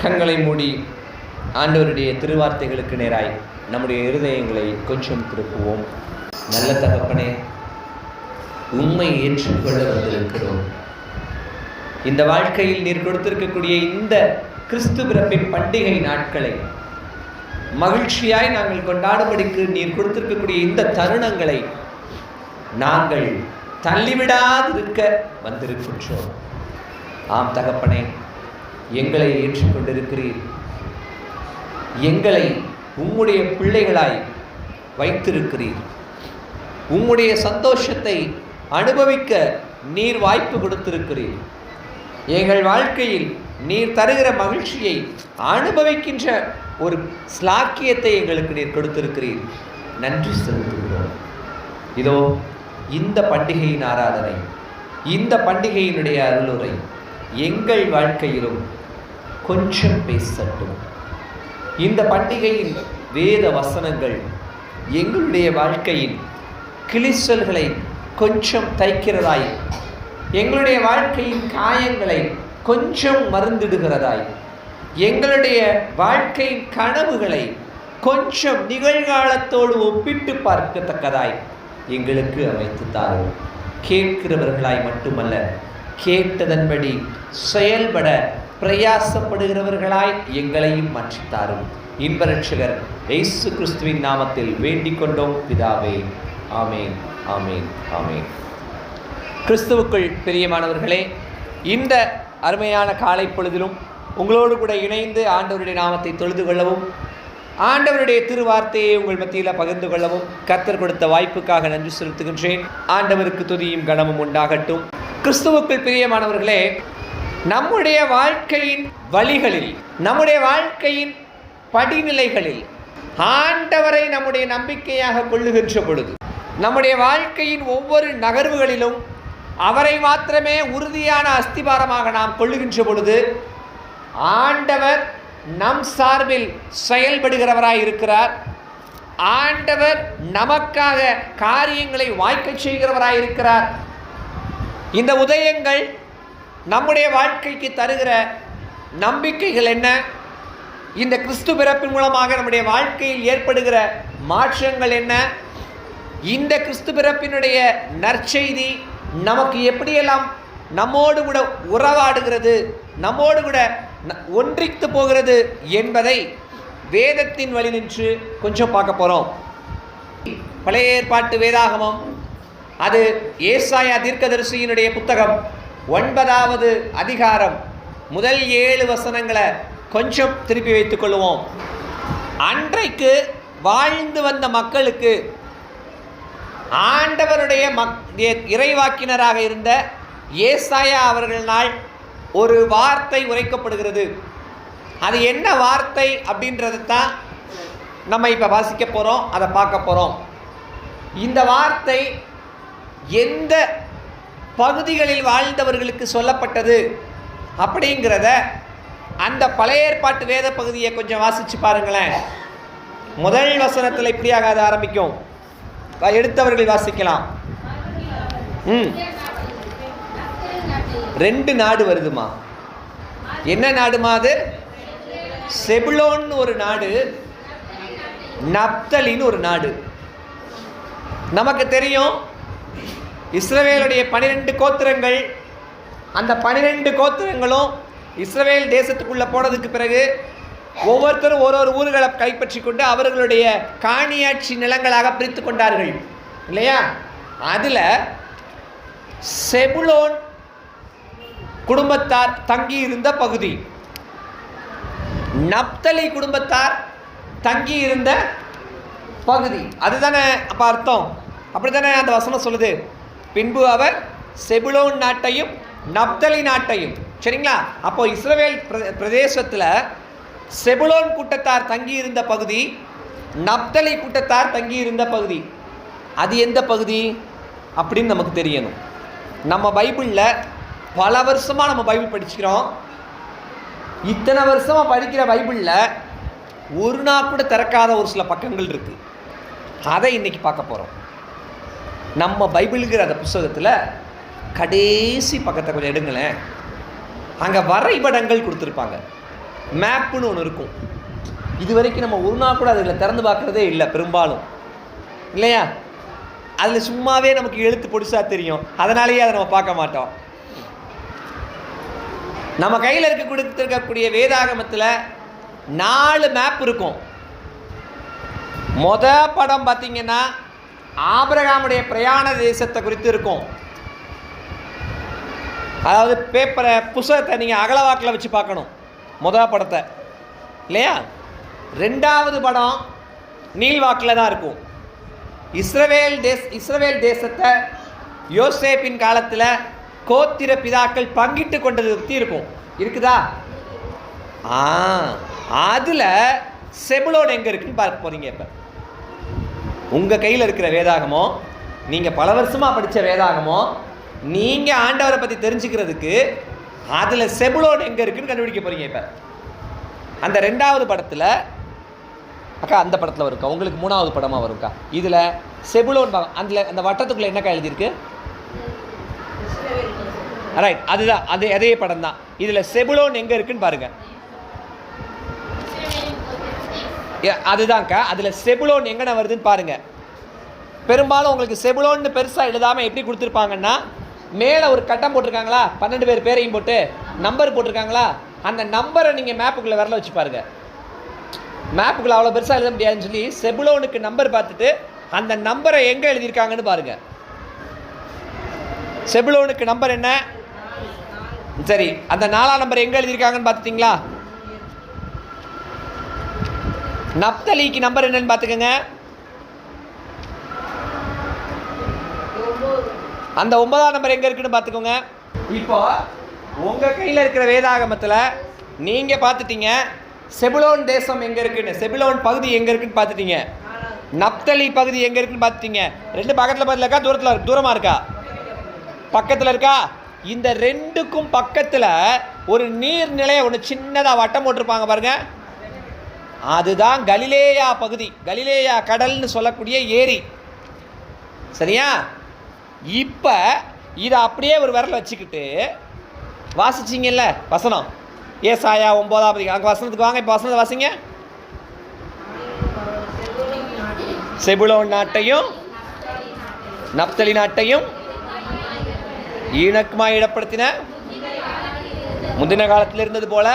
கண்களை மூடி ஆண்டவருடைய திருவார்த்தைகளுக்கு நேராய் நம்முடைய இருதயங்களை கொஞ்சம் திருப்புவோம். நல்ல தகப்பனே, உம்மை ஏற்றுக்கொள்ள வந்திருக்கிறோம். இந்த வாழ்க்கையில் நீர் கொடுத்திருக்கக்கூடிய இந்த கிறிஸ்து பிறப்பின் பண்டிகை நாட்களை மகிழ்ச்சியாய் நாங்கள் கொண்டாடும்படிக்கு நீர் கொடுத்திருக்கக்கூடிய இந்த தருணங்களை நாங்கள் தள்ளிவிடாதிருக்க வந்திருக்கின்றோம். ஆம் தகப்பனே, எங்களை ஏற்றுக்கொண்டிருக்கிறீர். எங்களை உம்முடைய பிள்ளைகளாய் வைத்திருக்கிறீர். உம்முடைய சந்தோஷத்தை அனுபவிக்க நீர் வாய்ப்பு கொடுத்திருக்கிறீர். எங்கள் வாழ்க்கையில் நீர் தருகிற மகிழ்ச்சியை அனுபவிக்கின்ற ஒரு ஸ்லாக்கியத்தை எங்களுக்கு நீர் கொடுத்திருக்கிறீர். நன்றி செலுத்துகிறோம். இதோ இந்த பண்டிகையின் ஆராதனை, இந்த பண்டிகையினுடைய அருளுரை எங்கள் வாழ்க்கையிலும் கொஞ்சம் பேசட்டும். இந்த பண்டிகையின் வேத வசனங்கள் எங்களுடைய வாழ்க்கையின் கிளிச்சல்களை கொஞ்சம் தைக்கிறதாய், எங்களுடைய வாழ்க்கையின் காயங்களை கொஞ்சம் மருந்திடுகிறதாய், எங்களுடைய வாழ்க்கையின் கனவுகளை கொஞ்சம் நிகழ்காலத்தோடு ஒப்பிட்டு பார்க்கத்தக்கதாய் எங்களுக்கு அமைத்து தாரும். கேட்கிறவர்களாய் மட்டுமல்ல, கேட்டதன்படி செயல்பட பிரயாசப்படுகிறவர்களாய் எங்களையும் மாற்றித்தாரும். இன்ப ரட்சகர் இயேசு கிறிஸ்துவின் நாமத்தில் வேண்டிக் கொண்டோம் பிதாவே. ஆமேன், ஆமேன், ஆமேன். கிறிஸ்துவுக்குள் பிரியமானவர்களே, இந்த அருமையான காலை பொழுதிலும் உங்களோடு கூட இணைந்து ஆண்டவருடைய நாமத்தை தொழுது கொள்ளவும், ஆண்டவருடைய திருவார்த்தையை உங்கள் மத்தியில் பகிர்ந்து கொள்ளவும் கர்த்தர் கொடுத்த வாய்ப்புக்காக நன்றி செலுத்துகின்றேன். ஆண்டவருக்கு துதியும் கனமும் உண்டாகட்டும். கிறிஸ்துவுக்குள் பிரியமானவர்களே, நம்முடைய வாழ்க்கையின் வழிகளில், நம்முடைய வாழ்க்கையின் படிநிலைகளில் ஆண்டவரை நம்முடைய நம்பிக்கையாக கொள்ளுகின்ற பொழுது, நம்முடைய வாழ்க்கையின் ஒவ்வொரு நகர்வுகளிலும் அவரை மாத்திரமே உறுதியான அஸ்திபாரமாக நாம் கொள்ளுகின்ற பொழுது ஆண்டவர் நம் சார்பில் செயல்படுகிறவராய் இருக்கிறார். ஆண்டவர் நமக்காக காரியங்களை வாய்க்கச் செய்கிறவராய் இருக்கிறார். இந்த உதயங்கள் நம்முடைய வாழ்க்கைக்கு தருகிற நம்பிக்கைகள் என்ன? இந்த கிறிஸ்து பிறப்பின் மூலமாக நம்முடைய வாழ்க்கையில் ஏற்படுகிற மாற்றங்கள் என்ன? இந்த கிறிஸ்து பிறப்பினுடைய நற்செய்தி நமக்கு எப்படியெல்லாம் நம்மோடு கூட உறவாடுகிறது, நம்மோடு கூட ஒன்றித்து போகிறது என்பதை வேதத்தின் வழி நின்று கொஞ்சம் பார்க்க போகிறோம். பழைய ஏற்பாட்டு வேதாகமம், அது ஏசாயா தீர்க்கதரிசியினுடைய புத்தகம் 9வது அதிகாரம் முதல் 7 வசனங்களை கொஞ்சம் திருப்பி வைத்துக் கொள்வோம். அன்றைக்கு வாழ்ந்து வந்த மக்களுக்கு ஆண்டவருடைய இறைவாக்கினராக இருந்த ஏசாயா அவர்களால் ஒரு வார்த்தை உரைக்கப்படுகிறது. அது என்ன வார்த்தை அப்படின்றது தான் நம்ம இப்போ வாசிக்க போகிறோம், அதை பார்க்க போகிறோம். இந்த வார்த்தை எந்த பகுதிகளில் வாழ்ந்தவர்களுக்கு சொல்லப்பட்டது அப்படிங்கிறத அந்த பழைய ஏற்பாட்டு வேத பகுதியை கொஞ்சம் வாசித்து பாருங்களேன். முதல் வசனத்தில் இப்படியாக அது ஆரம்பிக்கும். எடுத்தவர்கள் வாசிக்கலாம். 2 நாடு வருதுமா. என்ன நாடுமா அது? செபுலோன் ஒரு நாடு, நப்தலின்னு ஒரு நாடு. நமக்கு தெரியும், இஸ்ரவேலுடைய 12 கோத்திரங்கள், அந்த 12 கோத்திரங்களும் இஸ்ரவேல் தேசத்துக்குள்ளே போனதுக்கு பிறகு ஒவ்வொருத்தரும் ஒரு ஊர்களை கைப்பற்றி கொண்டு அவர்களுடைய காணியாட்சி நிலங்களாக பிரித்து கொண்டார்கள் இல்லையா? அதில் செபுலோன் குடும்பத்தார் தங்கி இருந்த பகுதி, நப்தலி குடும்பத்தார் தங்கி இருந்த பகுதி, அதுதானே அப்போ அர்த்தம்? அப்படி தானே அந்த வசனம் சொல்லுது. பின்பு அவர் செபுலோன் நாட்டையும் நப்தலி நாட்டையும், சரிங்களா? அப்போ இஸ்ரவேல் பிரதேசத்தில் செபுலோன் கூட்டத்தார் தங்கியிருந்த பகுதி, நப்தலி கூட்டத்தார் தங்கியிருந்த பகுதி. அது எந்த பகுதி அப்படின்னு நமக்கு தெரியணும். நம்ம பைபிளில் பல வருஷமாக நம்ம பைபிள் படிச்சுக்கிறோம். இத்தனை வருஷமாக படிக்கிற பைபிளில் ஒரு நாள் கூட திறக்காத ஒரு சில பக்கங்கள் இருக்குது. அதை இன்றைக்கி பார்க்க போகிறோம். நம்ம பைபிளுங்கிற அந்த புத்தகத்தில் கடைசி பக்கத்தை கொஞ்சம் எடுங்களேன். அங்கே வரைபடங்கள் கொடுத்துருப்பாங்க. மேப்புன்னு ஒன்று இருக்கும். இது வரைக்கும் நம்ம ஒரு நாள் கூட அதில் திறந்து பார்க்குறதே இல்லை பெரும்பாலும், இல்லையா? அதில் சும்மாவே நமக்கு எழுத்து பொடிசாக தெரியும், அதனாலேயே அதை நம்ம பார்க்க மாட்டோம். நம்ம கையில் கொடுத்துருக்கக்கூடிய வேதாகமத்தில் 4 மேப் இருக்கும். படம் பார்த்தீங்கன்னா ஆபிரகாமுடைய பிரயாண தேசத்தை குறித்து இருக்கும். அதாவது புஸ்தகத்தை நீங்கள் அகலவாக்கில் வச்சு பார்க்கணும் படத்தை, இல்லையா? 2வது படம் நீள்வாக்கில் தான் இருக்கும். இஸ்ரவேல் தேசத்தை யோசேப்பின் காலத்தில் கோத்திர பிதாக்கள் பங்கிட்டு கொண்டது பற்றி இருக்கும். இருக்குதா? அதில் செபுலோன் எங்கே இருக்குன்னு பார்க்க போகிறீங்க. இப்போ உங்கள் கையில் இருக்கிற வேதாகமோ, நீங்கள் பல வருஷமாக படித்த வேதாகமோ, நீங்கள் ஆண்டவரை பற்றி தெரிஞ்சுக்கிறதுக்கு அதில் செபுலோன் எங்கே இருக்குன்னு கண்டுபிடிக்க போகிறீங்க. இப்போ அந்த 2வது படத்தில் அக்கா, அந்த படத்தில் வரும்க்கா, உங்களுக்கு 3வது படமாக வரும்க்கா. இதில் செபுலோன் அதில் அந்த வட்டத்துக்குள்ளே என்னக்கா எழுதியிருக்கு? ரைட், அதுதான், அதே படம் தான். இதில் செபுலோன் எங்கே இருக்குன்னு பாருங்கள். அதுதான்க்கா, அதில் செபுலோன் எங்கே வருதுன்னு பாருங்கள். பெரும்பாலும் உங்களுக்கு செபுலோன்னு பெருசாக எழுதாமல் எப்படி கொடுத்துருப்பாங்கன்னா, மேலே ஒரு கட்டம் போட்டிருக்காங்களா, 12 பேரையும் போட்டு நம்பர் போட்டிருக்காங்களா, அந்த நம்பரை நீங்கள் மேப்புக்குள்ளே வரல வச்சு பாருங்கள். மேப்புக்குள்ளே அவ்வளோ பெருசாக எழுத முடியாதுன்னு சொல்லி செபுலோனுக்கு நம்பர் பார்த்துட்டு அந்த நம்பரை எங்கே எழுதியிருக்காங்கன்னு பாருங்கள். செபுலோனுக்கு நம்பர் என்ன? சரி, அந்த 4ஆம் நம்பர் எங்கே எழுதியிருக்காங்கன்னு பார்த்துட்டிங்களா? நப்தலிக்கு நம்பர் என்னன்னு பார்த்துக்கோங்க. அந்த 9ஆம் நம்பர் எங்கே இருக்குன்னு பார்த்துக்கோங்க. இப்போ உங்கள் கையில் இருக்கிற வேதாகமத்தில் நீங்கள் பார்த்துட்டீங்க செபுலோன் தேசம் எங்கே இருக்குன்னு, செபுலோன் பகுதி எங்கே இருக்குன்னு பார்த்துட்டீங்க. நப்தலி பகுதி எங்கே இருக்குன்னு பார்த்துட்டீங்க. 2 பக்கத்தில் இருக்கா, தூரமாக இருக்கா, பக்கத்தில் இருக்கா? இந்த 2க்கும் பக்கத்தில் ஒரு நீர்நிலையை ஒன்று சின்னதாக வட்டம் போட்டிருப்பாங்க பாருங்க. அதுதான் கலிலேயா பகுதி, கலிலேயா கடல்னு சொல்லக்கூடிய ஏரி. சரியா? இப்போ இதை அப்படியே ஒரு விரல் வச்சுக்கிட்டு வாசிச்சிங்கல்ல வசனம், ஏசாயா 9ஆம் அங்கே வசனத்துக்கு வாங்க. இப்போ வசனத்தை வாசிங்க. செபுலோன் நாட்டையும் நப்தலி நாட்டையும் ஈனக்குமாய் இடப்படுத்தின முந்தின காலத்தில் இருந்தது போல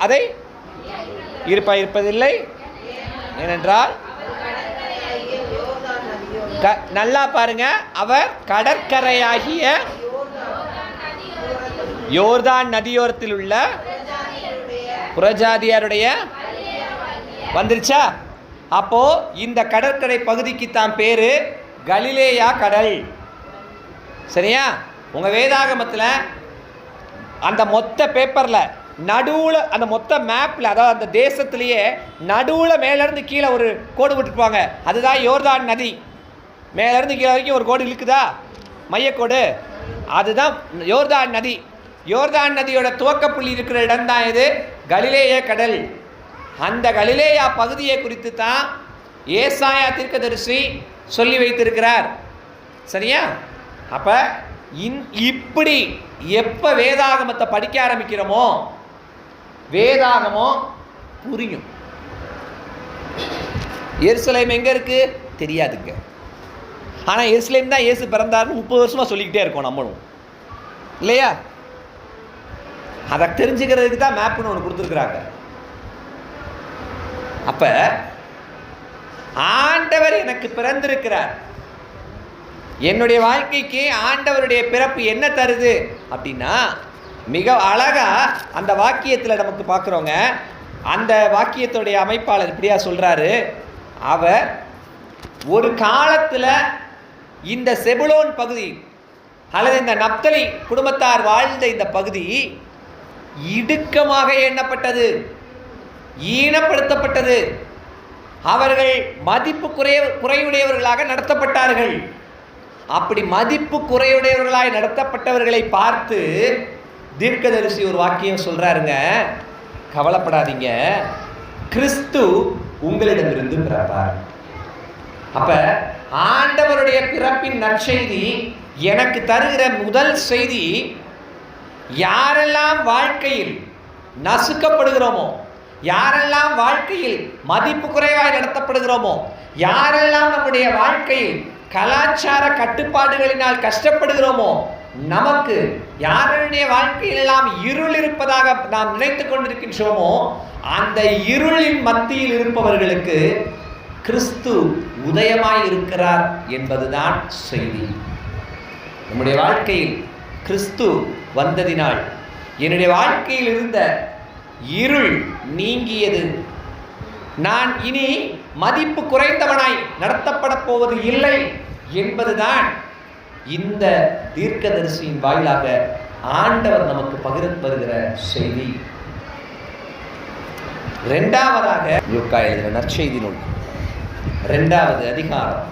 அதை இருப்பதில்லை. ஏனென்றால் நல்லா பாருங்க, அவர் கடற்கரையாகிய யோர்தான் நதியோரத்தில் உள்ள புறஜாதியாருடைய வந்துருச்சா? அப்போ இந்த கடற்கரை பகுதிக்கு தான் பேரு கலிலேயா கடல். சரியா? உங்க வேதாகமத்தில் அந்த மொத்த பேப்பரில் நடுவில், அந்த மொத்த மேப்பில், அதாவது அந்த தேசத்திலேயே நடுவில் மேலேருந்து கீழே ஒரு கோடு விட்டுருப்பாங்க. அதுதான் யோர்தான் நதி. மேலேருந்து கீழே வரைக்கும் ஒரு கோடு இருக்குதா, மையக்கோடு, அதுதான் யோர்தான் நதி. யோர்தான் நதியோட துவக்கப்புள்ளி இருக்கிற இடம் தான் இது கலிலேயா கடல். அந்த கலிலேயா பகுதியை குறித்து தான் ஏசாயா தீர்க்கதரிசி சொல்லி வைத்திருக்கிறார். சரியா? அப்போ இப்படி எப்போ வேதாகமத்தை படிக்க ஆரம்பிக்கிறோமோ வேதாகமோ புரியும். எருசலேம் எங்கே இருக்கு தெரியாதுங்க, ஆனால் எருசலேம் தான் இயேசு பிறந்தாருன்னு 30 வருஷமாக சொல்லிக்கிட்டே இருக்கோம் நம்மளும், இல்லையா? அதை தெரிஞ்சுக்கிறதுக்கு தான் மேப்னு ஒன்று கொடுத்துருக்குறாங்க. அப்போ ஆண்டவர் எனக்கு பிறந்திருக்கிறார், என்னுடைய வாழ்க்கைக்கு ஆண்டவருடைய பிறப்பு என்ன தருது அப்படின்னா, மிக அழகா அந்த வாக்கியத்தில் நமக்கு பார்க்குறோங்க. அந்த வாக்கியத்துடைய அமைப்பாளர் இப்படியா சொல்கிறாரு, அவர் ஒரு காலத்தில் இந்த செபுலோன் பகுதி அல்லது இந்த நப்தலி குடும்பத்தார் வாழ்ந்த இந்த பகுதி இடுக்கமாக எண்ணப்பட்டது, ஈனப்படுத்தப்பட்டது. அவர்கள் மதிப்பு குறையுடையவர்களாக நடத்தப்பட்டார்கள். அப்படி மதிப்பு குறையுடையவர்களாய் நடத்தப்பட்டவர்களை பார்த்து தீர்க்கதரிசி ஒரு வாக்கியம் சொல்றாருங்க, கவலைப்படாதீங்க, கிறிஸ்து உங்களிடமிருந்து பிறப்பார். அப்ப ஆண்டவருடைய பிறப்பின் நற்செய்தி எனக்கு தருகிற முதல் செய்தி, யாரெல்லாம் வாழ்க்கையில் நசுக்கப்படுகிறோமோ, யாரெல்லாம் வாழ்க்கையில் மதிப்பு குறைவாய் நடத்தப்படுகிறோமோ, யாரெல்லாம் நம்முடைய வாழ்க்கையில் கலாச்சார கட்டுப்பாடுகளினால் கஷ்டப்படுகிறோமோ, நமக்கு யாருடைய வாழ்க்கையிலெல்லாம் இருள் இருப்பதாக நாம் நினைத்துக் கொண்டிருக்கின்றோமோ, அந்த இருளின் மத்தியில் இருப்பவர்களுக்கு கிறிஸ்து உதயமாய் இருக்கிறார் என்பதுதான் செய்தி. நம்முடைய வாழ்க்கையில் கிறிஸ்து வந்ததினால் என்னுடைய வாழ்க்கையில் இருந்த இருள் நீங்கியது. நான் இனி மதிப்பு குறைந்தவனாய் நடத்தப்பட போவது இல்லை என்பதுதான் இந்த தீர்க்கதரிசியின் வாயிலாக ஆண்டவர் நமக்கு பகிர்ந்து வருகிற செய்தி. இரண்டாவதாக லூக்கா எழுதின நற்செய்தி நூல் 2வது அதிகாரம்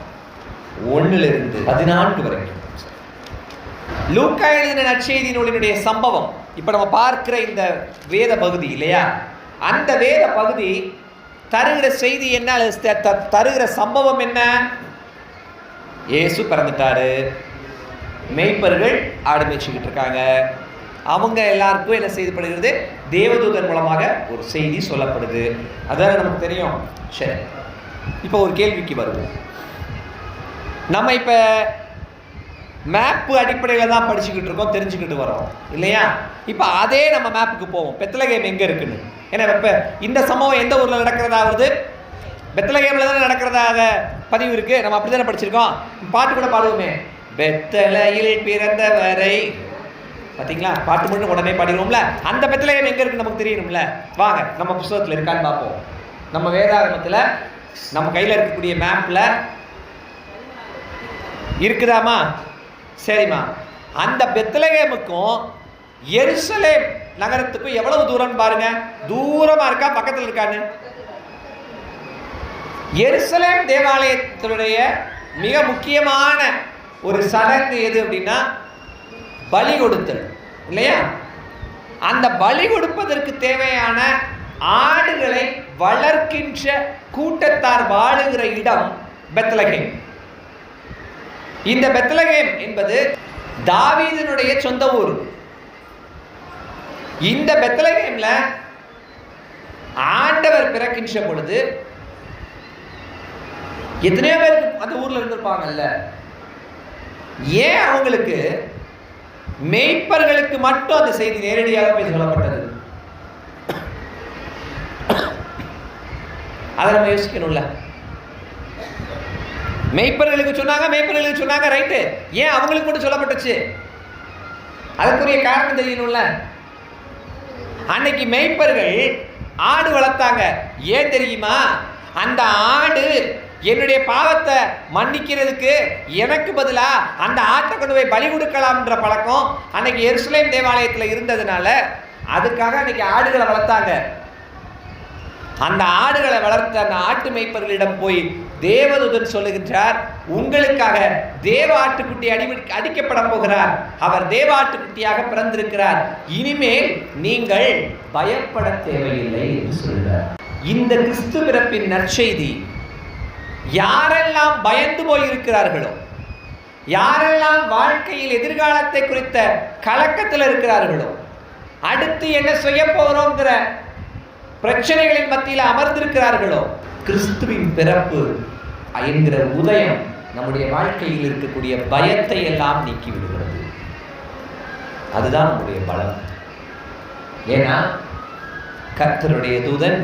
1-14 வரைக்கும் லூக்கா எழுதின நற்செய்தி நூலினுடைய சம்பவம். இப்ப நம்ம பார்க்கிற இந்த வேத பகுதி இல்லையா, அந்த வேத பகுதி தருகிற செய்தி என்ன, தருகிற சம்பவம் என்ன? இயேசு பிறந்துட்டாரு, மேய்ப்பர்கள் ஆடு மேய்ச்சிக்கிட்டு இருக்காங்க. அவங்க எல்லாருக்கும் என்ன செய்யப்படுகிறது? தேவதூதன் மூலமாக ஒரு செய்தி சொல்லப்படுது. அதான் நமக்கு தெரியும். சரி, இப்போ ஒரு கேள்விக்கு வருவோம். நம்ம இப்போ மேப்பு அடிப்படையில் தான் படிச்சுக்கிட்டு இருக்கோம், தெரிஞ்சுக்கிட்டு வரோம் இல்லையா? இப்போ அதே நம்ம மேப்புக்கு போவோம். பெத்லகேம் எங்கே இருக்குன்னு. ஏன்னா இப்போ இந்த சம்பவம் எந்த ஊரில் நடக்கிறதா வருது? பெத்லகேமில் தானே நடக்கிறதாக பதிவு இருக்குது. நம்ம அப்படி தானே படிச்சிருக்கோம். பாட்டு கூட பாடுவோமே, பெத்தலையில் பிறந்தவரை. பார்த்தீங்களா, பாட்டு மட்டும் உடனே பாடிடுவோம்ல. அந்த பெத்லகேம் எங்கே இருக்குன்னு நமக்கு தெரியணும்ல. வாங்க நம்ம புத்தகத்தில் இருக்கான்னு பார்ப்போம். நம்ம வேதாகமத்தில் நம்ம கையில் இருக்கக்கூடிய மேப்பில் இருக்குதாமா? சரிம்மா. அந்த பெத்லகேமுக்கும் எருசலேம் நகரத்துக்கும் எவ்வளவு தூரம் பாருங்க. தூரமா இருக்கா பக்கத்தில் இருக்கான்னு? எருசலேம் தேவாலயத்தினுடைய மிக முக்கியமான ஒரு சடங்கு எது அப்படின்னா பலி கொடுத்தல் இல்லையா? அந்த பலி கொடுப்பதற்கு தேவையான ஆடுகளை வளர்க்கின்ற கூட்டத்தார் வாழுகிற இடம் பெத்லகேம். இந்த பெத்லகேம் என்பது தாவீதினுடைய சொந்த ஊர். இந்த பெத்லகேம்ல ஆண்டவர் பிறக்கின்ற பொழுது எத்தனையோ பேருக்கு அந்த ஊர்ல இருந்திருப்பாங்கல்ல. ஏன் அவங்களுக்கு மேய்ப்பர்களுக்கு மட்டும் அந்த செய்தி நேரடியாக போய் சொல்லப்பட்டது? அதை நம்ம யோசிக்கணும்ல. மேய்ப்பர்களுக்கு சொன்னாங்க ரைட்டு. ஏன் அவங்களுக்கு மட்டும் சொல்லப்பட்டுச்சு? அதுக்குரிய காரணம் தெரியணும்ல. அன்னைக்கு மேய்ப்பர்கள் ஆடு வளர்த்தாங்க. ஏன் தெரியுமா? அந்த ஆடு என்னுடைய பாவத்தை மன்னிக்கிறதுக்கு எனக்கு பதிலா அந்த ஆட்டை கொண்டு போய் பலி கொடுக்கலாம்ன்ற பழக்கம் அன்னைக்கு எருசலேம் தேவாலயத்தில் இருந்ததுனால அதுக்காக அன்னைக்கு ஆடுகளை வளர்த்தாங்க. அந்த ஆடுகளை வளர்த்த அந்த ஆட்டு மேய்ப்பர்களிடம் போய் தேவதூதன் சொல்லுகின்றார், உங்களுக்காக தேவ ஆட்டுக்குட்டி அடிக்கப்பட போகிறார். அவர் தேவ ஆட்டுக்குட்டியாக பிறந்திருக்கிறார். இனிமேல் நீங்கள் பயப்பட தேவையில்லை என்று சொல்கிறார். இந்த கிறிஸ்து பிறப்பின் நற்செய்தி யாரெல்லாம் பயந்து போயிருக்கிறார்களோ, யாரெல்லாம் வாழ்க்கையில் எதிர்காலத்தை குறித்த கலக்கத்தில் இருக்கிறார்களோ, அடுத்து என்ன செய்ய போகிறோங்கிற பிரச்சனைகளின் மத்தியில் அமர்ந்திருக்கிறார்களோ, கிறிஸ்துவின் பிறப்பு என்கிற உதயம் நம்முடைய வாழ்க்கையில் இருக்கக்கூடிய பயத்தை எல்லாம் நீக்கி விடுகிறது. அதுதான் நம்முடைய பலம். ஏன்னா கர்த்தருடைய தூதன்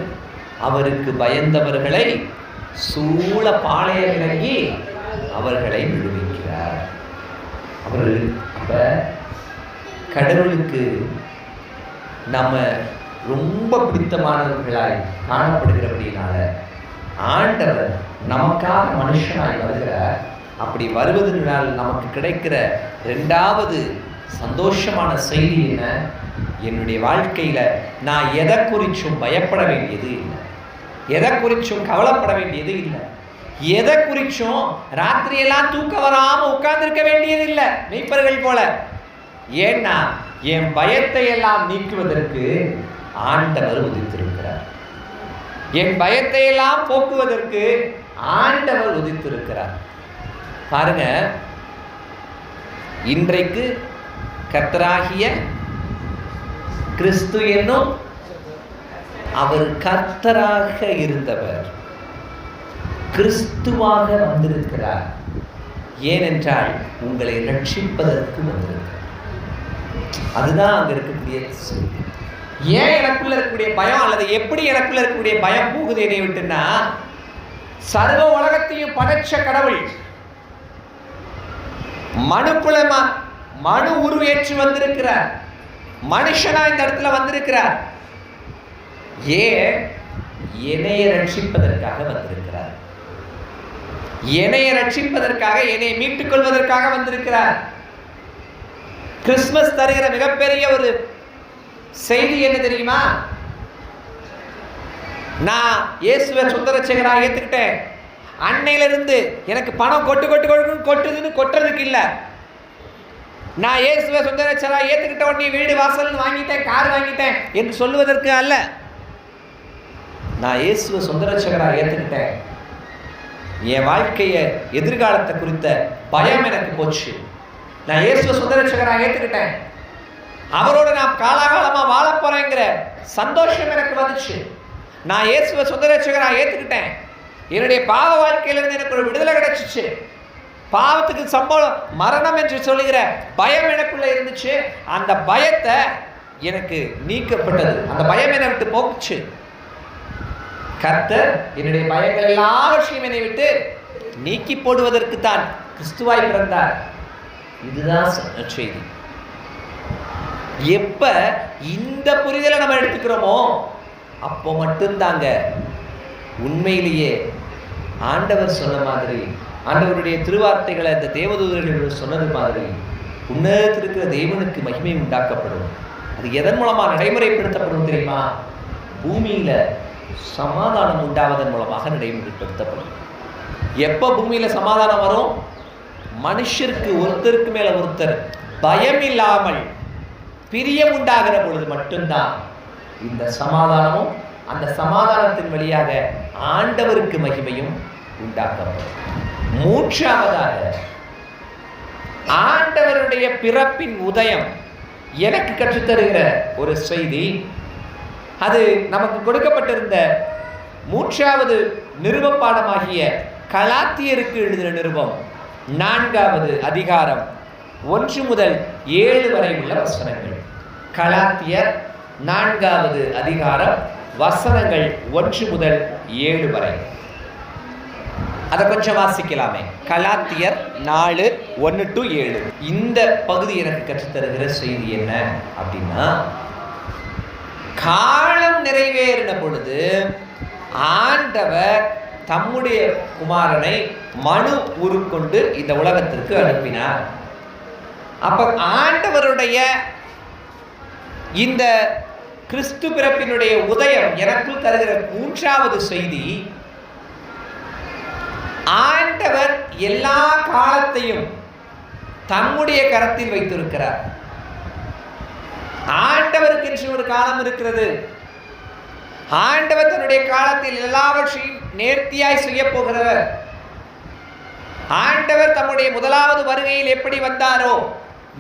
அவருக்கு பயந்தவர்களை சூழ பாளைய விலகி அவர்களை விடுவிக்கிறார். அவர்கள் அப்ப கடவுளுக்கு நம்ம ரொம்ப பிடித்தமானவர்களாய் காணப்படுகிறபடினால ஆண்டவர் நமக்காக மனுஷனாய் வருகிறார். அப்படி வருவதனால் நமக்கு கிடைக்கிற 2வது சந்தோஷமான செய்தி என்ன? என்னுடைய வாழ்க்கையில நான் எதை குறிச்சும் பயப்பட வேண்டியது இல்லை, எதை குறிச்சும் கவலைப்பட வேண்டியது இல்லை, எதை குறிச்சும் ராத்திரியெல்லாம் தூக்க வராம உட்கார்ந்துருக்க வேண்டியது இல்லை மெய்ப்பர்கள் போல. ஏன்னா என் பயத்தை எல்லாம் நீக்குவதற்கு ஆண்டவர் உதித்திருக்கிறார். என் பயத்தை எல்லாம் போக்குவதற்கு ஆண்டவர் உதித்திருக்கிறார். பாருங்க, இன்றைக்கு கர்த்தராகிய கிறிஸ்து என்னும் அவர் கர்த்தராக இருந்தவர் கிறிஸ்துவாக வந்திருக்கிறார். ஏனென்றால் உங்களை ரட்சிப்பதற்கு வந்திருக்கிறார். அதுதான் அங்க இருக்கக்கூடிய செய்தி. ஏன் எனக்குள்ள இருக்கக்கூடிய பயம், அல்லது எப்படி எனக்குள்ள இருக்கக்கூடிய பயம் போகுது என்னை விட்டுன்னா, சர்வ உலகத்தையும் படைச்ச கடவுள் மனு உருவேற்று வந்திருக்கிறார். மனுஷனா இந்த இடத்துல வந்திருக்கிறார். ஏன்? என்னைய ரட்சிப்பதற்காக வந்திருக்கிறார். என்னைய ரட்சிப்பதற்காக, என்னை மீட்டுக் கொள்வதற்காக வந்திருக்கிறார். கிறிஸ்துமஸ் தருகிற மிகப்பெரிய ஒரு செய்தி என்ன தெரியுமா? நான் இயேசுவை சொந்த ரட்சகராக ஏத்துக்கிட்டேன். அன்னையிலிருந்து எனக்கு பணம் கொட்டுதுன்னு கொட்டுறதுக்கு இல்லை. நான் இயேசுவை சொந்த ரட்சகராக ஏத்துக்கிட்ட உடனே வீடு வாசல் வாங்கிட்டேன், கார் வாங்கிட்டேன் என்று சொல்லுவதற்கு அல்ல. நான் இயேசுவை சொந்த ரட்சகராக ஏத்துக்கிட்டேன். என் வாழ்க்கைய எதிர்காலத்தை குறித்த பயம் எனக்கு போச்சு. நான் இயேசுவை சொந்த ரட்சகராக ஏத்துக்கிட்டேன். அவரோட நான் காலாகாலமா வாழ போறேங்கிற சந்தோஷம் எனக்கு வந்துச்சு. நான் இயேசுவை சொந்த ரட்சகராக ஏத்துக்கிட்டேன். என்னுடைய பாவ வாழ்க்கையிலிருந்து எனக்கு ஒரு விடுதலை கிடைச்சிச்சு. பாவத்துக்கு சம்பளம் மரணம் என்று சொல்லுகிற பயம் எனக்குள்ள இருந்துச்சு. அந்த பயத்தை எனக்கு நீக்கப்பட்டது. அந்த பயம் என்னை விட்டு போக்குச்சு. கர்த்தர் என்னுடைய பயங்கள் எல்லாவற்றையும் என்னை விட்டு நீக்கி போடுவதற்கு தான் கிறிஸ்துவாய் பிறந்தார். இதுதான் செய்தி. எப்ப இந்த புரிதலை நம்ம எடுத்துக்கிறோமோ அப்போ மட்டும்தாங்க உண்மையிலேயே ஆண்டவர் சொன்ன மாதிரி, ஆண்டவருடைய திருவார்த்தைகளை அந்த தேவதூதர்கள் சொன்னது மாதிரி உன்னதத்திற்கிற தேவனுக்கு மகிமை உண்டாக்கப்படும். அது எதன் மூலமா நடைமுறைப்படுத்தப்படும் தெரியுமா? பூமியில சமாதானம் உண்டாவதன் மூலமாக நடைமுறைப்படுத்தப்படும். எப்ப பூமியில சமாதானம் வரும்? மனுஷருக்கு ஒருத்தருக்கு மேல ஒருத்தர் பயம் இல்லாமல் பிரியம் உண்டாகிற பொழுது மட்டும்தான் இந்த சமாதானமும், அந்த சமாதானத்தின் வழியாக ஆண்டவருக்கு மகிமையும் உண்டாக்கப்படும். மூன்றாவதாக ஆண்டவருடைய பிறப்பின் உதயம் எனக்கு கற்றுத்தருகிற ஒரு செய்தி. அது நமக்கு கொடுக்கப்பட்டிருந்த மூன்றாவது நிருப பாடமாகிய கலாத்தியருக்கு எழுதின நிருபம் 4வது அதிகாரம் 1 முதல் 7 வரை உள்ள வசனங்கள். கலாத்தியர் 4வது அதிகாரம் வசனங்கள் 1 முதல் 7 வரை. அதை கொஞ்சம் வாசிக்கலாமே. கலாத்தியர் 4:1 to 7. இந்த பகுதி எனக்கு கற்றுத்தருகிற செய்தி என்ன அப்படின்னா, காலம் நிறைவேறின பொழுது ஆண்டவர் தம்முடைய குமாரனை மனு உருக்கொண்டு இந்த உலகத்திற்கு அனுப்பினார். அப்ப ஆண்டவருடைய இந்த கிறிஸ்து பிறப்பினுடைய உதயம் எனக்குள் தருகிற மூன்றாவது செய்தி, ஆண்டவர் எல்லா காலத்தையும் தம்முடைய கரத்தில் வைத்திருக்கிறார். ஆண்டவருக்கு என்று ஒரு காலம் இருக்கிறது. ஆண்டவர் தன்னுடைய காலத்தில் எல்லாவற்றையும் நேர்த்தியாய் செய்ய போகிறவர். ஆண்டவர் தம்முடைய முதலாவது வருகையில் எப்படி வந்தாரோ,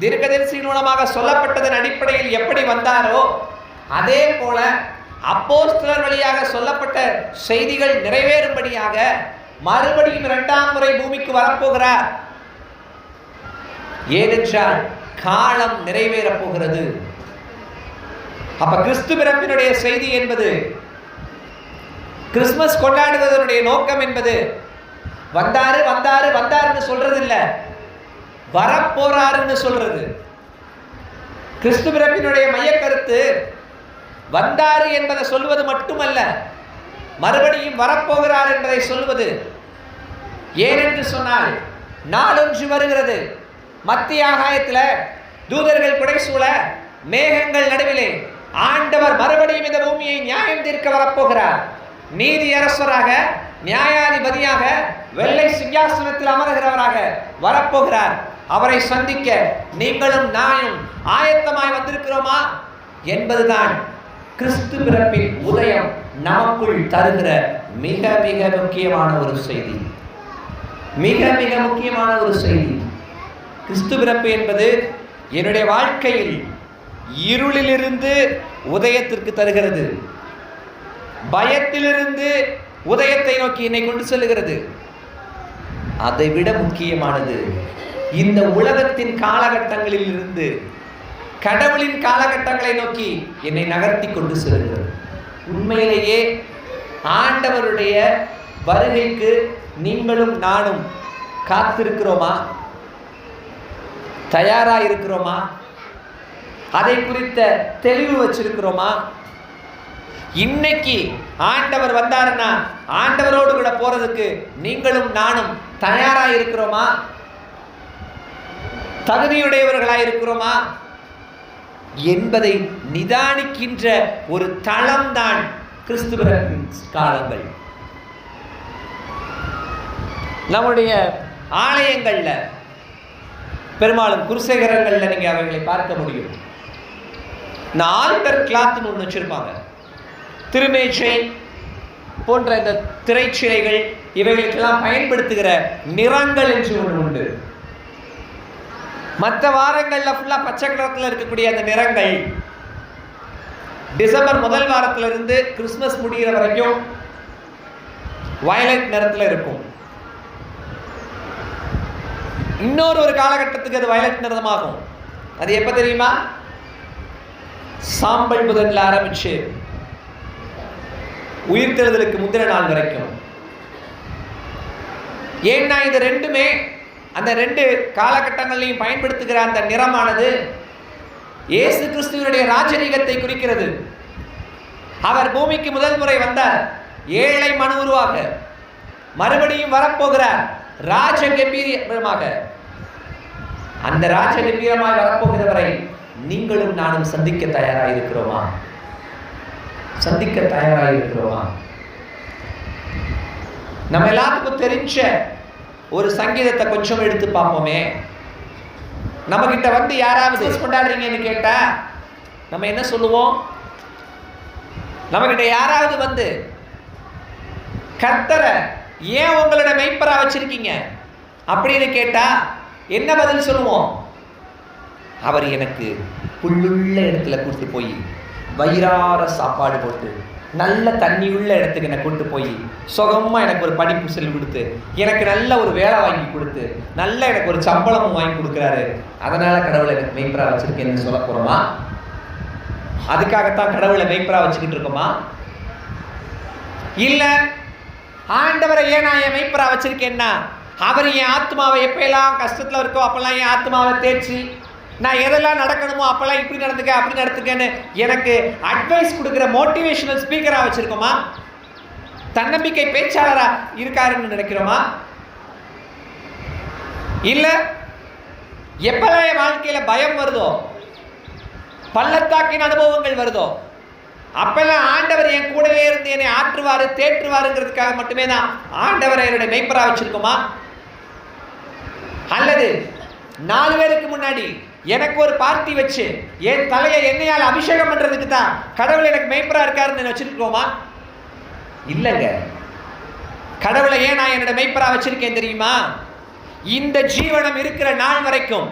தீர்க்கதரிசியின் மூலமாக சொல்லப்பட்டதன் அடிப்படையில் எப்படி வந்தாரோ, அதே போல அப்போஸ்தலர் வழியாக சொல்லப்பட்ட செய்திகள் நிறைவேறும்படியாக மறுபடியும் 2ஆம் முறை பூமிக்கு வரப்போகிறார். ஏனென்றால் காலம் நிறைவேறப் போகிறது. அப்ப கிறிஸ்து பிறப்பினுடைய செய்தி என்பது, கிறிஸ்துமஸ் கொண்டாடுவதனுடைய நோக்கம் என்பது வந்தாரு வந்தாரு வந்தாருன்னு சொல்றது இல்ல, வரப்போறாருன்னு சொல்றது. கிறிஸ்து பிறப்பினுடைய மைய கருத்து வந்தாரு என்பதை சொல்வது மட்டுமல்ல, மறுபடியும் வரப்போகிறார் என்பதை சொல்வது. ஏனென்று சொன்னால், நாளொன்று வருகிறது, மத்திய ஆகாயத்தில் தூதர்கள் புடைசூழ மேகங்கள் நடுவிலே ஆண்டவர் மறுபடியும் இந்த பூமியை நியாயம் தீர்க்க வரப்போகிறார். நீதி அரசராக, நியாயாதிபதியாக, வெள்ளை சிங்காசனத்தில் அமர்கிறவராக வரப்போகிறார். அவரை சந்திக்க நீங்களும் நானும் ஆயத்தமாய் வந்திருக்கிறோமா என்பதுதான் கிறிஸ்து பிறப்பின் உதயம் நமக்குள் தருகிற மிக மிக முக்கியமான ஒரு செய்தி. மிக மிக முக்கியமான ஒரு செய்தி. கிறிஸ்து பிறப்பு என்பது என்னுடைய வாழ்க்கையில் இருளிலிருந்து உதயத்திற்கு தருகிறது. பயத்திலிருந்து உதயத்தை நோக்கி என்னை கொண்டு செல்லுகிறது. அதை விட முக்கியமானது, இந்த உலகத்தின் காலகட்டங்களில் இருந்து கடவுளின் காலகட்டங்களை நோக்கி என்னை நகர்த்தி கொண்டு செல்கிறது. உண்மையிலேயே ஆண்டவருடைய வருகைக்கு நீங்களும் நானும் காத்திருக்கிறோமா? தயாராக இருக்கிறோமா? அதை குறித்த தெளிவு வச்சிருக்கிறோமா? இன்னைக்கு ஆண்டவர் வந்தாருன்னா ஆண்டவரோடு கூட போறதுக்கு நீங்களும் நானும் தயாராக இருக்கிறோமா? தகுதியுடையவர்களாக இருக்கிறோமா என்பதை நிதானிக்கின்ற ஒரு தளம்தான் கிறிஸ்துவ காலங்கள். நம்முடைய ஆலயங்கள்ல பெரும்பாலும் குருசேகரங்கள்ல நீங்க அவர்களை பார்க்க முடியும். இந்த ஆல்டர் கிளாத்னு ஒன்று வச்சிருப்பாங்க. திருமேச்சை போன்ற இந்த திரைச்சிலைகள் இவைகளுக்கெல்லாம் பயன்படுத்துகிற நிறங்கள் என்று ஒன்று உண்டு. மற்ற வாரங்கள்ல ஃபுல்லா பச்சை கலர்ல இருக்கக்கூடிய அந்த நிறங்கள் டிசம்பர் முதல் வாரத்துல இருந்து கிறிஸ்துமஸ் முடிகிற வரைக்கும் வயலட் நிறத்துல இருக்கும். இன்னொரு காலகட்டத்துக்கு அது வயலட் நிறமாகும். அது எப்ப தெரியுமா? சாம்பல் புதன்ல ஆரம்பிச்சு உயிர்த்தெழுதலுக்கு முந்தின நாள் வரைக்கும். ஏன்னா இது ரெண்டுமே அந்த ரெண்டு காலகட்டங்களையும் பயன்படுத்துகிற அந்த நிறமானது இயேசு கிறிஸ்துவினுடைய ராஜரீகத்தை குறிக்கிறது. அவர் பூமிக்கு முதல் முறை வந்தார் ஏழை மனு உருவாக, மறுபடியும் வரப்போகிறார் ராஜ கம்பீரமாக. அந்த ராஜ கம்பீரமாய் வரப்போகிறவரை நீங்களும் நானும் சந்திக்க தயாராக இருக்கிறோமா? சந்திக்க தயாராக இருக்கிறோமா? நம்ம எல்லாத்துக்கும் தெரிஞ்ச ஒரு சங்கீதத்தை கொஞ்சம் எடுத்து பார்ப்போமே. நம்ம கிட்ட வந்து யாராவது கொண்டாடுறீங்கன்னு கேட்டா நம்ம என்ன சொல்லுவோம்? நம்ம கிட்ட யாராவது வந்து கர்த்தரை ஏன் உங்களோட மெய்ப்பரா வச்சிருக்கீங்க அப்படின்னு கேட்டா என்ன பதில் சொல்லுவோம்? அவர் எனக்கு புல்லுள்ள இடத்துல கூட்டு போய் வயிறார சாப்பாடு போட்டு நல்ல தண்ணி உள்ள இடத்துக்கு என்னை கூட்டு போய் சுகமா எனக்கு ஒரு படிப்பு செல்வி கொடுத்து எனக்கு நல்ல ஒரு வேலை வாங்கி கொடுத்து நல்ல எனக்கு ஒரு சம்பளமும் வாங்கி கொடுக்குறாரு, அதனால கடவுளை எனக்கு மெய்ப்பரா வச்சிருக்கேன்னு சொல்ல போறோமா? அதுக்காகத்தான் கடவுளை மெய்ப்பரா வச்சுக்கிட்டு இருக்கோமா? இல்ல ஆண்டவரை ஏன் நான் என் மெய்ப்பரா வச்சிருக்கேன்னா அவர் என் ஆத்மாவை எப்பெல்லாம் கஷ்டத்துல இருக்கோ அப்பெல்லாம் என் ஆத்மாவை தேய்ச்சி நான் எதெல்லாம் நடக்கணுமோ அப்பெல்லாம் இப்படி நடந்துக்க அப்படி நடத்துக்கன்னு எனக்கு அட்வைஸ் கொடுக்குற மோட்டிவேஷனல் ஸ்பீக்கரா வச்சிருக்கோமா? தன்னம்பிக்கை பேச்சாளரா இருக்காருன்னு நினைக்கிறோமா? இல்ல எப்பெல்லாம் என் வாழ்க்கையில பயம் வருதோ, பள்ளத்தாக்கின் அனுபவங்கள் வருதோ, அப்பெல்லாம் ஆண்டவர் என் கூடவே இருந்து என்னை ஆற்றுவாரு தேற்றுவாருங்கிறதுக்காக மட்டுமே தான் ஆண்டவரை என்னுடைய மெய்ப்பரா வச்சிருக்கோமா? அல்லது 4 பேருக்கு முன்னாடி எனக்கு ஒரு பார்ட்டி வச்சு என் தலையை எண்ணெயால் அபிஷேகம் பண்றதுக்கு தான் கடவுள் எனக்கு மெய்ப்பரா இருக்காருன்னு வச்சிருக்கோமா? இல்லைங்க. கடவுளை ஏன் நான் என்னோட மெய்ப்பரா வச்சிருக்கேன் தெரியுமா? இந்த ஜீவனம் இருக்கிற நாள் வரைக்கும்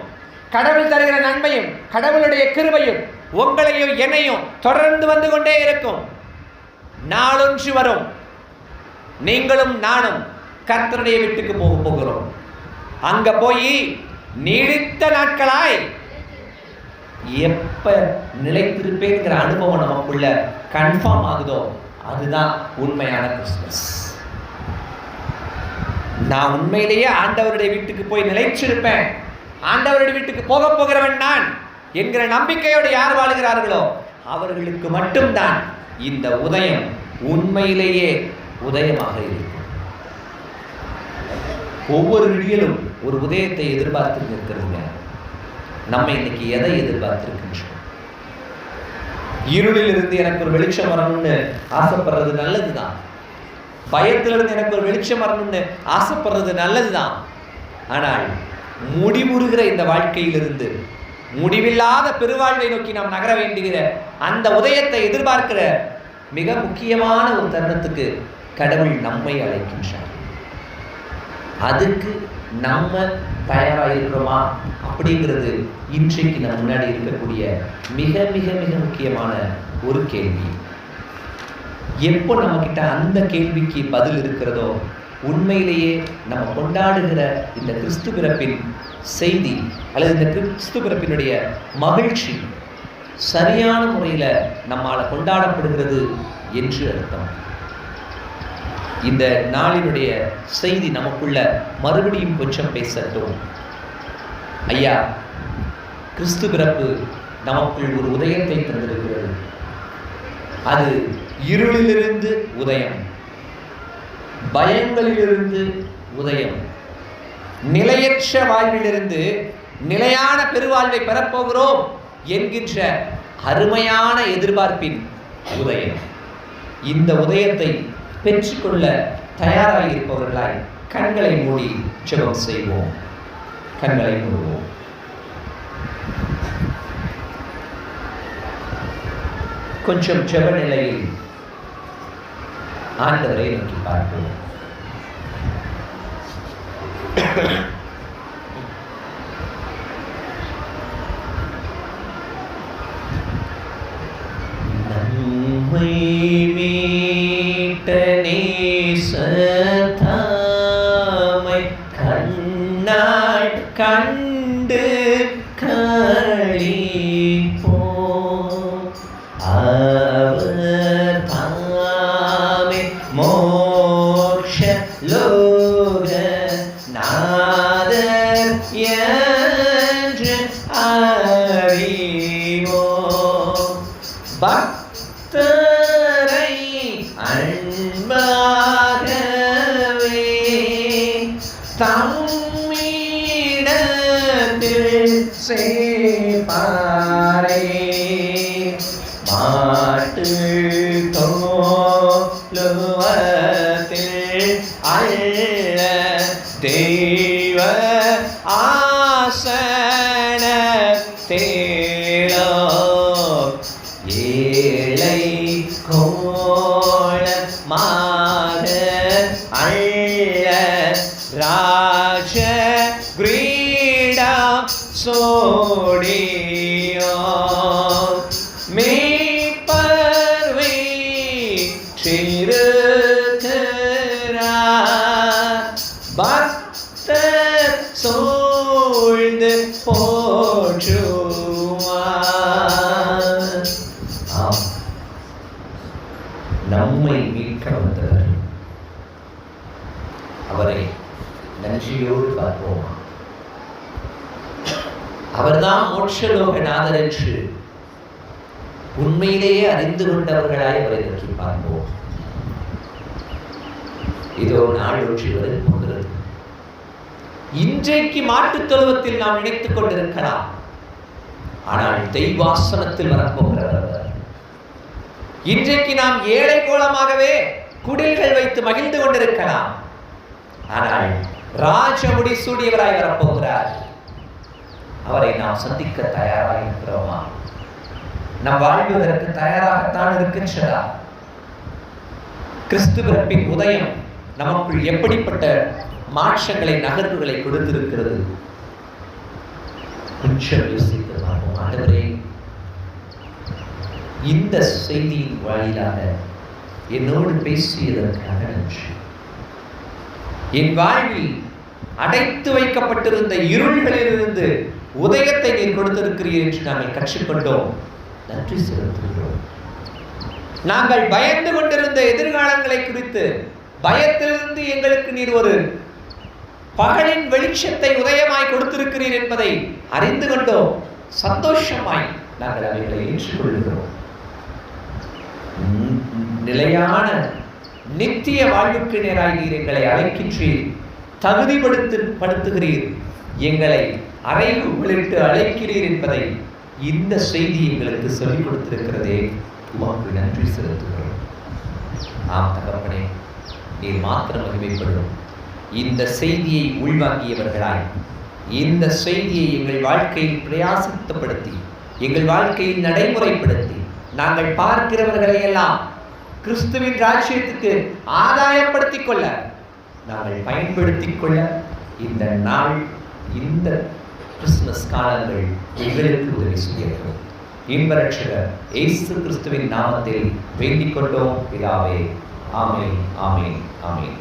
கடவுள் தருகிற நன்மையும் கடவுளுடைய கிருபையும் உங்களையும் என்னையும் தொடர்ந்து வந்து கொண்டே இருக்கும். நாளொன்று வரும், நீங்களும் நானும் கர்த்தருடைய வீட்டுக்கு போகிறோம். அங்க போய் நீடித்த நாட்களாய் எப்ப நிலைத்திருப்பேங்கிற அனுபவம் நமக்குள்ள கன்ஃபார்ம் ஆகுதோ அதுதான் உண்மையான கிறிஸ்துமஸ். நான் உண்மையிலேயே ஆண்டவருடைய வீட்டுக்கு போய் நிலைச்சிருப்பேன், ஆண்டவருடைய வீட்டுக்கு போகிறவன் நான் என்கிற நம்பிக்கையோடு யார் வாழுகிறார்களோ அவர்களுக்கு மட்டும்தான் இந்த உதயம் உண்மையிலேயே உதயமாக இருக்கும். ஒவ்வொரு விடியலும் ஒரு உதயத்தை எதிர்பார்த்து இருக்கிறதுங்க. நம்ம இன்னைக்கு எதை எதிர்பார்த்திருக்கின்றோம்? இருளில் இருந்து எனக்கு ஒரு வெளிச்சம் வரணும்னு ஆசைப்படுறது நல்லதுதான். பயத்திலிருந்து எனக்கு ஒரு வெளிச்சம் வரணும்னு ஆசைப்படுறது நல்லதுதான். ஆனால் முடிவுறுகிற இந்த வாழ்க்கையிலிருந்து முடிவில்லாத பெருவாழ்வை நோக்கி நாம் நகர வேண்டுகிற அந்த உதயத்தை எதிர்பார்க்கிற மிக முக்கியமான ஒரு தருணத்துக்கு கடவுள் நம்மை அழைக்கின்றார். அதுக்கு நம்ம தயாராக இருக்கிறோமா அப்படிங்கிறது இன்றைக்கு நம்ம முன்னாடி இருக்கக்கூடிய மிக மிக மிக முக்கியமான ஒரு கேள்வி. எப்போ நம்மக்கிட்ட அந்த கேள்விக்கு பதில் இருக்கிறதோ, உண்மையிலேயே நம்ம கொண்டாடுகிற இந்த கிறிஸ்து பிறப்பின் செய்தி அல்லது இந்த கிறிஸ்து பிறப்பினுடைய மகிழ்ச்சி சரியான முறையில் நம்மால் கொண்டாடப்படுகிறது என்று அர்த்தம். இந்த நாளினுடைய செய்தி நமக்குள்ள மறுபடியும் கொஞ்சம் பேசட்டும். ஐயா, கிறிஸ்து பிறப்பு நமக்குள் ஒரு உதயத்தை தந்திருக்கிறது. அது இருளிலிருந்து உதயம், பயங்களிலிருந்து உதயம், நிலையற்ற வாழ்விலிருந்து நிலையான பெருவாழ்வை பெறப்போகிறோம் என்கின்ற அருமையான எதிர்பார்ப்பின் உதயம். இந்த உதயத்தை பெற்றுக்கொள்ள தயாராக இருப்பவர்களாய் கண்களை மூடி ஜெபம் செய்வோம். கண்களை மூடுவோம். கொஞ்சம் ஜெப நிலையில் ஆண்டவரை நோக்கி பார்ப்போம். நம்மை மீட்ட நேசத்தாமை கண்ணால் கண்டு களிப்போம். அவர் தாமே மோட்ச லோக நாதர் என்று அறிவோம். பக்தரை அன்பாகவே தம்மிடத்தில் சேர்ப்பாரே. மாட்டு தோலுவத்தில் அள்ள தெய்வ ஆசனத்தேலோ ஏழை கோலமாக அள்ள ராஜ கிரீடம் சோடியோ. மீட்பர் வீற்றிருக்கிறார், பக்தர் சூழ்ந்து போற்றுவார். நம்மை மீட்க வந்தவர் அவரை நன்றியோடு பார்ப்போம். அவர்தான் மோட்சலோகநாதர் என்று உண்மையிலேயே அறிந்து கொண்டவர்களாய் அவரை நோக்கி பார்ப்போம். இதோ நாள் ஒற்றி வருகிறது. இன்றைக்கு மாட்டுத் தொழுவத்தில் நாம் நினைத்துக் கொண்டிருக்கலாம், ஆனால் தெய்வாசனத்தில் வரப்போகிறவர். இன்றைக்கு நாம் ஏழை கோலமாகவே குடில்கள் வைத்து மகிழ்ந்து கொண்டிருக்கலாம், ஆனால் ராஜ முடிசூடியவராய் வரப்போகிறார். அவரை நாம் சந்திக்க தயாராக இருக்கிறோமா? நம் வாழ்வதற்கு தயாராகத்தான் இருக்கின்றதா? கிறிஸ்து பிறப்பின் உதயம் நமக்குள் எப்படிப்பட்ட மாற்றங்களை, நகர்வுகளை கொடுத்திருக்கிறது? கொஞ்சம் யோசித்து பார்ப்போம். ஆண்டவரே, இந்த செய்தியின் வாயிலாக என்னோடு பேசியதற்காக நன்றி. என் வாழ்வில் அடைத்து வைக்கப்பட்டிருந்த இருள்களிலிருந்து உதயத்தை நீர் கொடுத்திருக்கிறீர் என்று நாங்கள் கற்றுக்கொண்டோம். நன்றி செலுத்துகிறோம். நாங்கள் பயந்து கொண்டிருந்த எதிர்காலங்களை குறித்து பயத்திலிருந்து எங்களுக்கு நீர் ஒரு பகலின் வெளிச்சத்தை உதயமாய் கொடுத்திருக்கிறீர் என்பதை அறிந்து கொண்டோம். சந்தோஷமாய் நாங்கள் அவைகளை ஏற்றுக்கொள்கிறோம். நிலையான நித்திய வாழ்வுக்கு நேராய் நீர் எங்களை அழைக்கின்றீர், தகுதிப்படுத்துகிறீர், எங்களை அறைக்கு உள்ளிட்டு அழைக்கிறீர் என்பதை இந்த செய்தி எங்களுக்கு சொல்லிக் கொடுத்திருக்கிறதே. உமக்கு நன்றி செலுத்துகிறோம். ஆம் தகப்பனே, நீர் மாத்திரம் மகிமைப்படும். இந்த செய்தியை உள்வாங்கியவர்களாய் இந்த செய்தியை எங்கள் வாழ்க்கையில் பிரயாசப்படுத்தி எங்கள் வாழ்க்கையில் நடைமுறைப்படுத்தி நாங்கள் பார்க்கிறவர்களை எல்லாம் கிறிஸ்துவின் ராஜ்யத்துக்கு ஆதாயப்படுத்திக் கொள்ள நாங்கள் பயன்படுத்திக் கொள்ள இந்த நாள், இந்த கிறிஸ்துமஸ் காலங்கள் எங்களுக்கு உதவி செய்யட்டும். இன்ப ரட்சகர் இயேசு கிறிஸ்துவின் நாமத்தில் வேண்டிக் கொண்டோம் பிதாவே. ஆமென், ஆமென், ஆமென்.